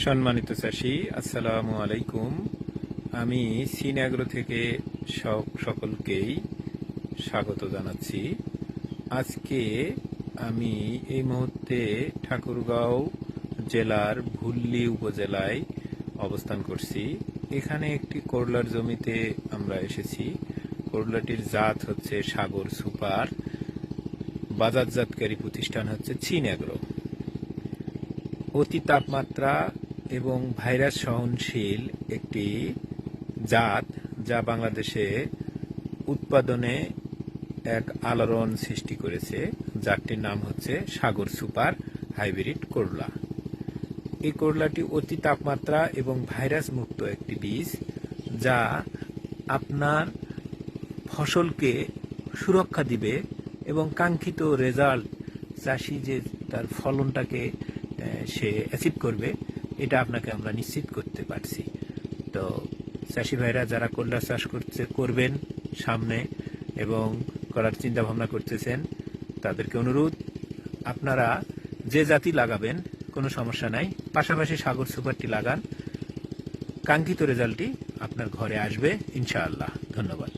সম্মানিত চাষি, আসসালামু আলাইকুম। আমি সিন অ্যাগ্রো থেকে সকলকেই স্বাগত জানাচ্ছি। আজকে আমি এই মুহূর্তে ঠাকুরগাঁও জেলার ভুল্লি উপজেলায় অবস্থান করছি। এখানে একটি করলার জমিতে আমরা এসেছি। করলাটির জাত হচ্ছে সাগর সুপার, বাজারজাতকারী প্রতিষ্ঠান হচ্ছে সিন অ্যাগ্রো। অতি তাপমাত্রা এবং ভাইরাস সহনশীল একটি জাত, যা বাংলাদেশে উৎপাদনে এক আলোড়ন সৃষ্টি করেছে। জাতটির নাম হচ্ছে সাগর সুপার হাইব্রিড করলা। এই করলাটি অতি তাপমাত্রা এবং ভাইরাস মুক্ত একটি বীজ, যা আপনার ফসলকে সুরক্ষা দিবে এবং কাঙ্ক্ষিত রেজাল্ট, চাষি যে তার ফলনটাকে সে অ্যাচিভ করবে, এটা আপনাকে আমরা নিশ্চিত করতে পারছি। তো চাষি ভাইরা যারা করলা চাষ করবেন সামনে এবং করার চিন্তা ভাবনা করতেছেন, তাদেরকে অনুরোধ, আপনারা যে জাতি লাগাবেন কোনো সমস্যা নাই, পাশাপাশি সাগর সুপারটি লাগান। কাঙ্ক্ষিত রেজাল্টটি আপনার ঘরে আসবে ইনশাআল্লাহ। ধন্যবাদ।